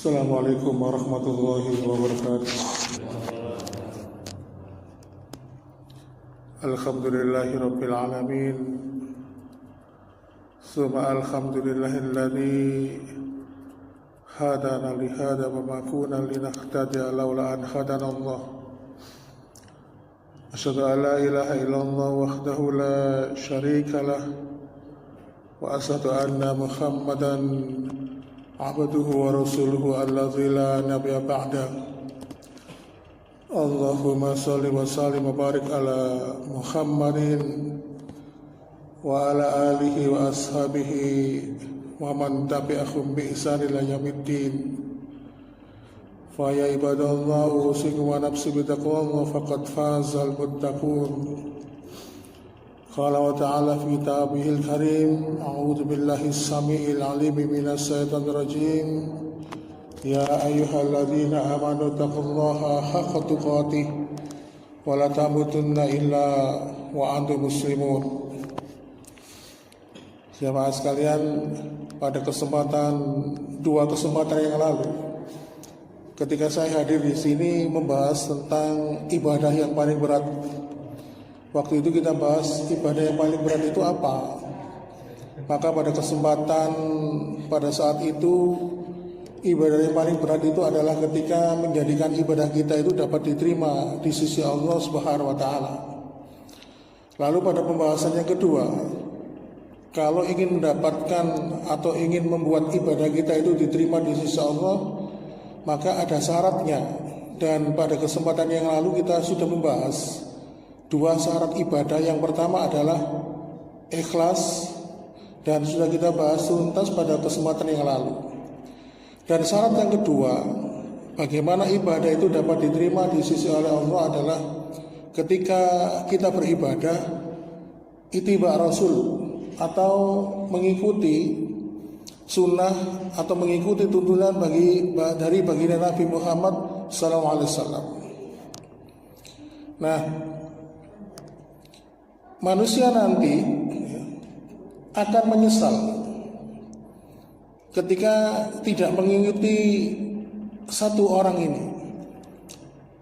Assalamualaikum warahmatullahi wabarakatuh. Alhamdulillahi rabbil alamin. Summa alhamdulillahilladzi hadana li hada wa ma kunna linahtadiya laula an hadana Allah. Asyhadu an la ilaha illallah wahdahu la syarika lah wa asyhadu anna Muhammadan abduhu wa rasuluhu alladzi la nabiyya ba'da. Allahumma shalli wa sallim wa barik ala Muhammadin wa ala alihi wa ashabihi wa man tabi'ahum bi ihsan ila yaumiddin. Fa ya ibadallah usikum wa nafsi bi taqwallah faqad fazal muttaqun. Qala wa ta'ala fi kitabihil karim, a'udzu billahi as-sami'il 'alim minas syaitonir rajim. Ya ayyuhalladzina amanu taqullaha haqqa tuqatih wa la tamutunna illa wa antum muslimun. Jemaah sekalian, pada dua kesempatan yang lalu, ketika saya hadir di sini membahas tentang ibadah yang paling berat. Waktu itu kita bahas ibadah yang paling berat itu apa. Maka pada saat itu ibadah yang paling berat itu adalah ketika menjadikan ibadah kita itu dapat diterima di sisi Allah Subhanahu wa taala. Lalu pada pembahasan yang kedua, kalau ingin mendapatkan atau ingin membuat ibadah kita itu diterima di sisi Allah, maka ada syaratnya. Dan pada kesempatan yang lalu kita sudah membahas dua syarat ibadah. Yang pertama adalah ikhlas, dan sudah kita bahas tuntas pada kesempatan yang lalu. Dan syarat yang kedua, bagaimana ibadah itu dapat diterima di sisi oleh Allah adalah ketika kita beribadah ittiba Rasul, atau mengikuti sunnah atau mengikuti tuntunan dari baginda Nabi Muhammad SAW. Nah, manusia nanti akan menyesal ketika tidak mengikuti satu orang ini.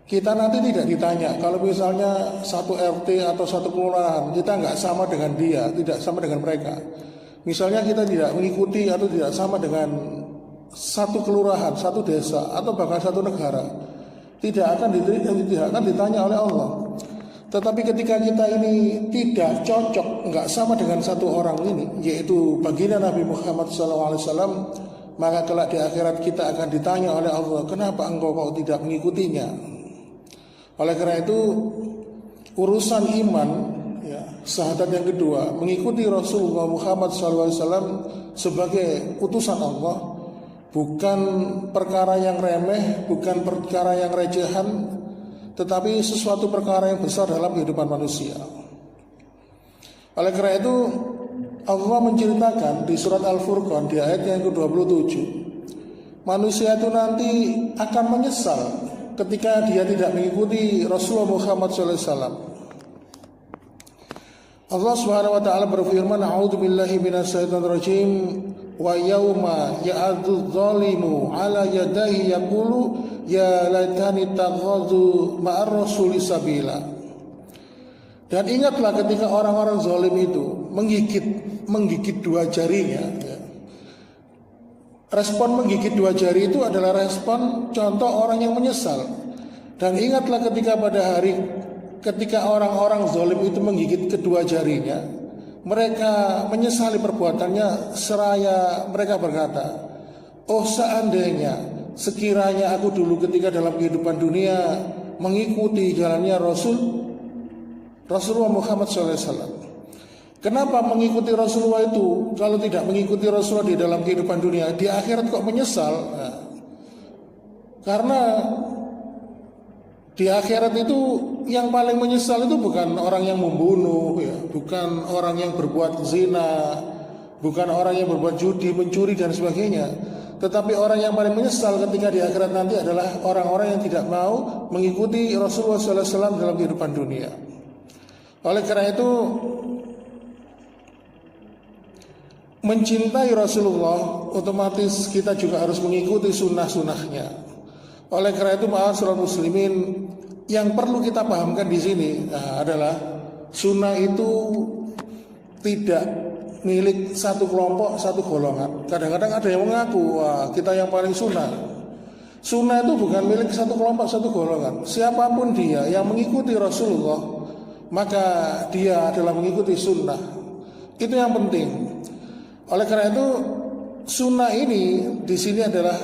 Kita nanti tidak ditanya. Kalau misalnya satu RT atau satu kelurahan kita nggak sama dengan dia, tidak sama dengan mereka. Misalnya kita tidak mengikuti atau tidak sama dengan satu kelurahan, satu desa, atau bahkan satu negara, tidak akan ditanya oleh Allah. Tetapi ketika kita ini tidak cocok, nggak sama dengan satu orang ini, yaitu baginda Nabi Muhammad SAW, maka kelak di akhirat kita akan ditanya oleh Allah, kenapa engkau tidak mengikutinya? Oleh karena itu, urusan iman, syahadat yang kedua, mengikuti Rasulullah Muhammad SAW sebagai utusan Allah, bukan perkara yang remeh, bukan perkara yang recehan, tetapi sesuatu perkara yang besar dalam kehidupan manusia. Oleh karena itu, Allah menceritakan di surat Al-Furqan di ayat yang ke-27, manusia itu nanti akan menyesal ketika dia tidak mengikuti Rasulullah Muhammad SAW. Allah Subhanahu wa taala berfirman, a'udzu billahi minasyaitonir rajim, wa yauma ya'adzu dzalimu 'ala yadayhi yaqulu ya laitani takhadhu ma'ar rasuli sabila. Dan ingatlah ketika orang-orang zalim itu menggigit dua jarinya. Respon menggigit dua jari itu adalah respon contoh orang yang menyesal. Dan ingatlah ketika orang-orang zalim itu menggigit kedua jarinya, mereka menyesali perbuatannya seraya mereka berkata, oh seandainya, sekiranya aku dulu ketika dalam kehidupan dunia mengikuti jalannya Rasulullah Muhammad SAW. Kenapa mengikuti Rasulullah itu? Kalau tidak mengikuti Rasulullah di dalam kehidupan dunia, di akhirat kok menyesal? Nah, karena di akhirat itu yang paling menyesal itu bukan orang yang membunuh, bukan orang yang berbuat zina, bukan orang yang berbuat judi, mencuri dan sebagainya. Tetapi orang yang paling menyesal ketika di akhirat nanti adalah orang-orang yang tidak mau mengikuti Rasulullah SAW dalam kehidupan dunia. Oleh karena itu, mencintai Rasulullah, otomatis kita juga harus mengikuti sunnah-sunnahnya. Oleh karena itu, ma'asyiral muslimin, yang perlu kita pahamkan di sini adalah sunnah itu tidak milik satu kelompok, satu golongan. Kadang-kadang ada yang mengaku, wah kita yang paling sunnah. Sunnah itu bukan milik satu kelompok, satu golongan. Siapapun dia yang mengikuti Rasulullah, maka dia adalah mengikuti sunnah. Itu yang penting. Oleh karena itu, sunnah ini di sini adalah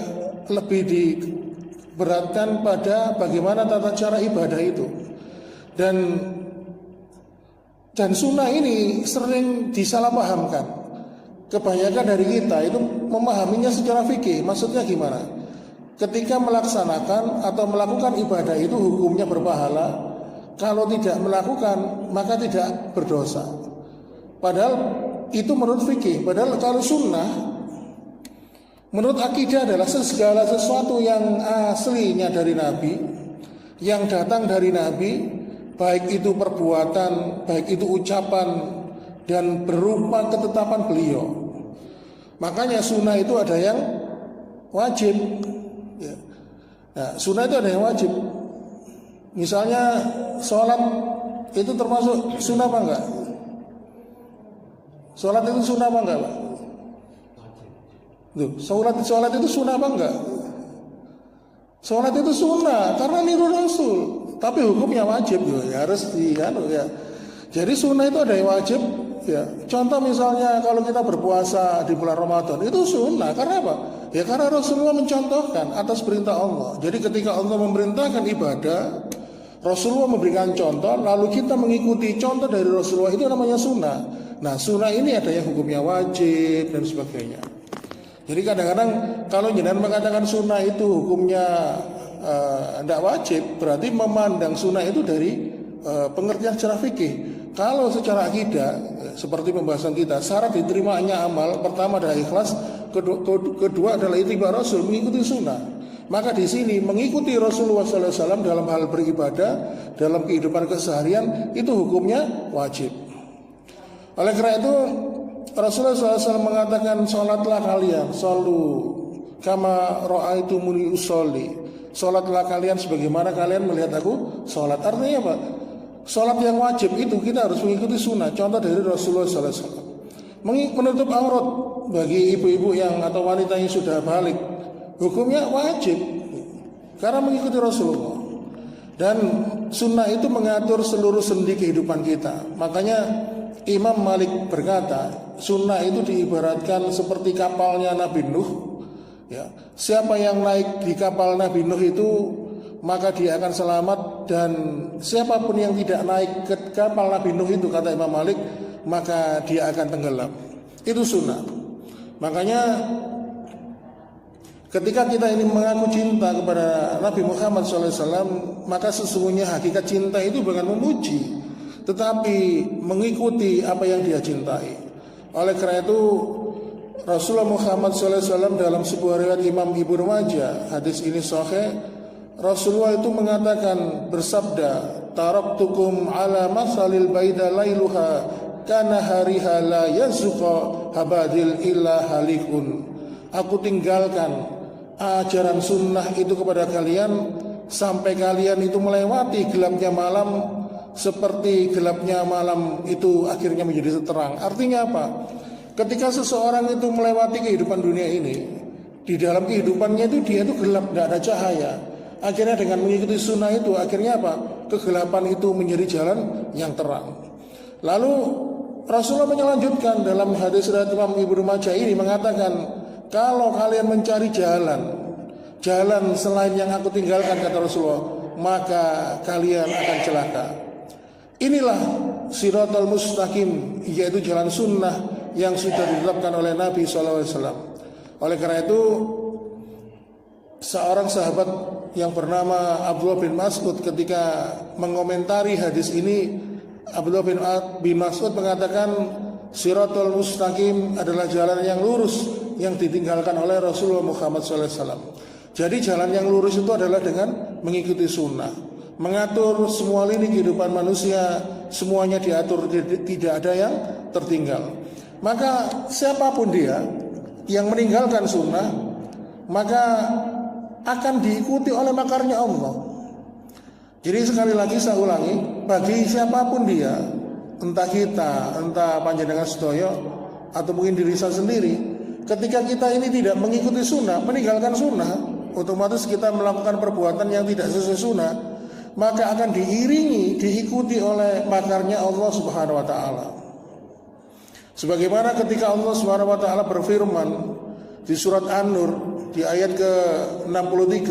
lebih diberatkan pada bagaimana tata cara ibadah itu. Dan sunnah ini sering disalahpahamkan. Kebanyakan dari kita itu memahaminya secara fikih. Maksudnya gimana? Ketika melaksanakan atau melakukan ibadah itu hukumnya berpahala. Kalau tidak melakukan maka tidak berdosa. Padahal itu menurut fikih. Padahal kalau sunnah menurut akidah adalah segala sesuatu yang aslinya dari Nabi, yang datang dari Nabi, baik itu perbuatan, baik itu ucapan, dan berupa ketetapan beliau. Makanya sunnah itu ada yang wajib. Nah, sunnah itu ada yang wajib. Misalnya sholat itu termasuk sunnah apa enggak? Sholat itu sunnah apa enggak, Pak? Sholat itu sunnah apa enggak? Sholat itu sunnah karena niru Rasul, tapi hukumnya wajib ya, harus ya. Jadi sunnah itu ada yang wajib ya. Contoh misalnya kalau kita berpuasa di bulan Ramadan itu sunnah karena apa? Ya karena Rasulullah mencontohkan atas perintah Allah. Jadi ketika Allah memerintahkan ibadah, Rasulullah memberikan contoh, lalu kita mengikuti contoh dari Rasulullah, itu namanya sunnah. Nah, sunnah ini ada yang hukumnya wajib dan sebagainya. Jadi kadang-kadang kalau jenengan mengatakan sunnah itu hukumnya tidak wajib, berarti memandang sunnah itu dari pengertian secara fikih. Kalau secara akidah, seperti pembahasan kita, syarat diterimanya amal pertama adalah ikhlas, kedua adalah ittiba Rasul, mengikuti sunnah. Maka di sini mengikuti Rasulullah SAW dalam hal beribadah, dalam kehidupan keseharian itu hukumnya wajib. Oleh karena itu Rasulullah SAW mengatakan, sholatlah kalian, shollu kama ra'aitumuni usolli. Sholatlah kalian sebagaimana kalian melihat aku sholat. Artinya apa? Sholat yang wajib itu kita harus mengikuti sunnah. Contoh dari Rasulullah SAW. Menutup aurat bagi ibu-ibu yang atau wanita yang sudah balik, hukumnya wajib karena mengikuti Rasulullah. Dan sunnah itu mengatur seluruh sendi kehidupan kita. Makanya Imam Malik berkata, sunnah itu diibaratkan seperti kapalnya Nabi Nuh. Ya, siapa yang naik di kapal Nabi Nuh itu maka dia akan selamat, dan siapapun yang tidak naik ke kapal Nabi Nuh itu, kata Imam Malik, maka dia akan tenggelam. Itu sunnah. Makanya ketika kita ini mengaku cinta kepada Nabi Muhammad SAW, maka sesungguhnya hakikat cinta itu bukan memuji, tetapi mengikuti apa yang dia cintai. Oleh karena itu Rasulullah Muhammad SAW dalam sebuah riwayat Imam Ibnu Majah, hadis ini sahih, Rasulullah itu mengatakan, bersabda, taraktukum ala masalil baida lailuha kana hariha la yazqa habadil illa halikun. Aku tinggalkan ajaran sunnah itu kepada kalian sampai kalian itu melewati gelapnya malam seperti gelapnya malam itu akhirnya menjadi terang. Artinya apa? Ketika seseorang itu melewati kehidupan dunia ini, di dalam kehidupannya itu dia itu gelap, tidak ada cahaya. Akhirnya dengan mengikuti sunnah itu, akhirnya apa? Kegelapan itu menjadi jalan yang terang. Lalu Rasulullah melanjutkan dalam hadis riwayat Imam Ibnu Majah ini mengatakan, kalau kalian mencari jalan selain yang aku tinggalkan, kata Rasulullah, maka kalian akan celaka. Inilah siratal mustaqim, yaitu jalan sunnah yang sudah ditetapkan oleh Nabi SAW. Oleh karena itu, seorang sahabat yang bernama Abdullah bin Mas'ud ketika mengomentari hadis ini, Abdullah bin Mas'ud mengatakan, siratal mustaqim adalah jalan yang lurus yang ditinggalkan oleh Rasulullah Muhammad SAW. Jadi jalan yang lurus itu adalah dengan mengikuti sunnah, mengatur semua lini kehidupan manusia, semuanya diatur, tidak ada yang tertinggal. Maka siapapun dia yang meninggalkan sunnah, maka akan diikuti oleh makarnya Allah. Jadi sekali lagi saya ulangi, bagi siapapun dia, entah kita, entah panjenengan sedaya, atau mungkin diri saya sendiri, ketika kita ini tidak mengikuti sunnah, meninggalkan sunnah, otomatis kita melakukan perbuatan yang tidak sesuai sunnah, maka akan diiringi, diikuti oleh makarnya Allah Subhanahu wa taala. Sebagaimana ketika Allah Subhanahu wa taala berfirman di surat An-Nur di ayat ke-63.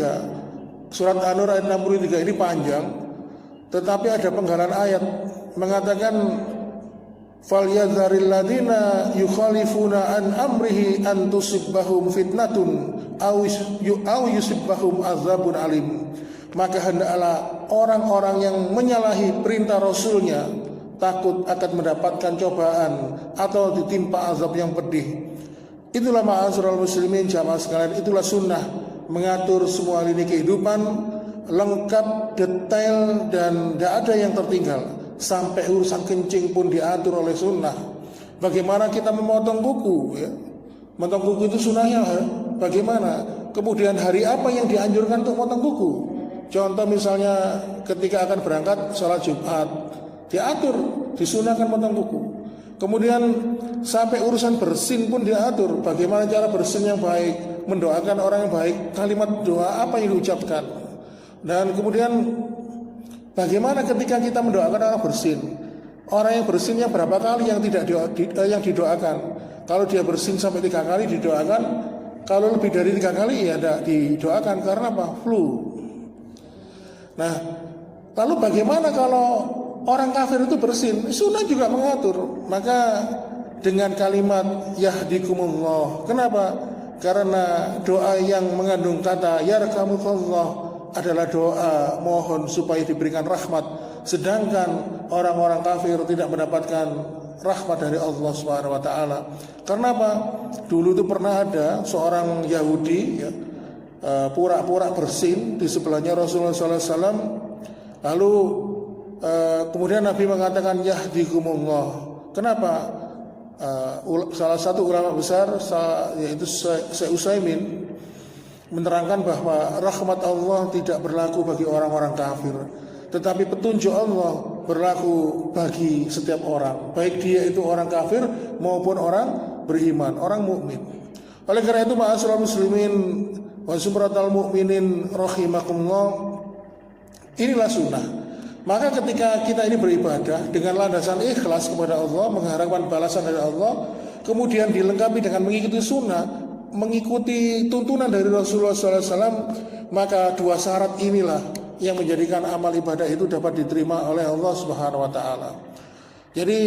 Surat An-Nur ayat 63 ini panjang, tetapi ada penggalan ayat mengatakan falyadharil ladzina yukhalifuna an amrihi an tusibbahum fitnatun aw yusibbahum azabun alim. Maka hendaklah orang-orang yang menyalahi perintah Rasulnya takut akan mendapatkan cobaan atau ditimpa azab yang pedih. Itulah ma'asyiral muslimin jamaah sekalian, itulah sunnah, mengatur semua lini kehidupan lengkap, detail, dan tidak ada yang tertinggal. Sampai urusan kencing pun diatur oleh sunnah. Bagaimana kita memotong kuku, ya? Memotong kuku itu sunnahnya bagaimana? Kemudian hari apa yang dianjurkan untuk memotong kuku? Contoh misalnya ketika akan berangkat sholat Jumat, diatur, disunahkan memotong kuku. Kemudian sampai urusan bersin pun diatur, bagaimana cara bersin yang baik, mendoakan orang yang baik, kalimat doa apa yang diucapkan. Dan kemudian bagaimana ketika kita mendoakan orang bersin, orang yang bersinnya berapa kali yang yang didoakan. Kalau dia bersin sampai 3 kali didoakan, kalau lebih dari 3 kali ya tidak didoakan. Karena apa? Flu. Nah, lalu bagaimana kalau orang kafir itu bersin? Sunnah juga mengatur. Maka dengan kalimat yahdikumullah. Kenapa? Karena doa yang mengandung kata yarhamukallah adalah doa mohon supaya diberikan rahmat. Sedangkan orang-orang kafir tidak mendapatkan rahmat dari Allah Subhanahu wa taala. Karena apa? Dulu itu pernah ada seorang Yahudi ya, pura-pura bersin di sebelahnya Rasulullah SAW. Lalu kemudian Nabi mengatakan yahdikumullah. Kenapa? Salah satu ulama besar yaitu Syekh Utsaimin menerangkan bahwa rahmat Allah tidak berlaku bagi orang-orang kafir, tetapi petunjuk Allah berlaku bagi setiap orang, baik dia itu orang kafir maupun orang beriman, orang mukmin. Oleh karena itu ma'asyiral muslimin wa sumratal mukminin rahimakumullah, inilah sunnah. Maka ketika kita ini beribadah dengan landasan ikhlas kepada Allah, mengharapkan balasan dari Allah, kemudian dilengkapi dengan mengikuti sunnah, mengikuti tuntunan dari Rasulullah SAW, maka 2 syarat inilah yang menjadikan amal ibadah itu dapat diterima oleh Allah Subhanahu wa taala. Jadi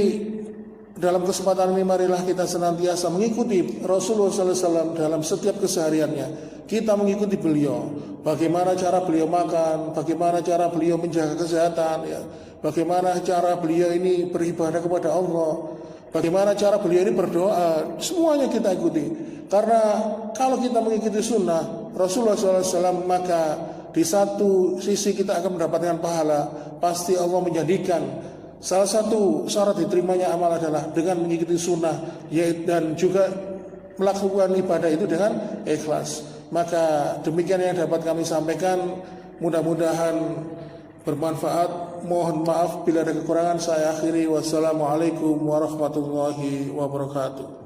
dalam kesempatan ini marilah kita senantiasa mengikuti Rasulullah SAW dalam setiap kesehariannya. Kita mengikuti beliau, bagaimana cara beliau makan, bagaimana cara beliau menjaga kesehatan, ya, bagaimana cara beliau ini beribadah kepada Allah, bagaimana cara beliau ini berdoa, semuanya kita ikuti. Karena kalau kita mengikuti sunnah Rasulullah SAW, maka di satu sisi kita akan mendapatkan pahala. Pasti Allah menjadikan salah satu syarat diterimanya amal adalah dengan mengikuti sunnah, yaitu dan juga melakukan ibadah itu dengan ikhlas. Maka demikian yang dapat kami sampaikan, mudah-mudahan bermanfaat. Mohon maaf bila ada kekurangan, saya akhiri. Wassalamualaikum warahmatullahi wabarakatuh.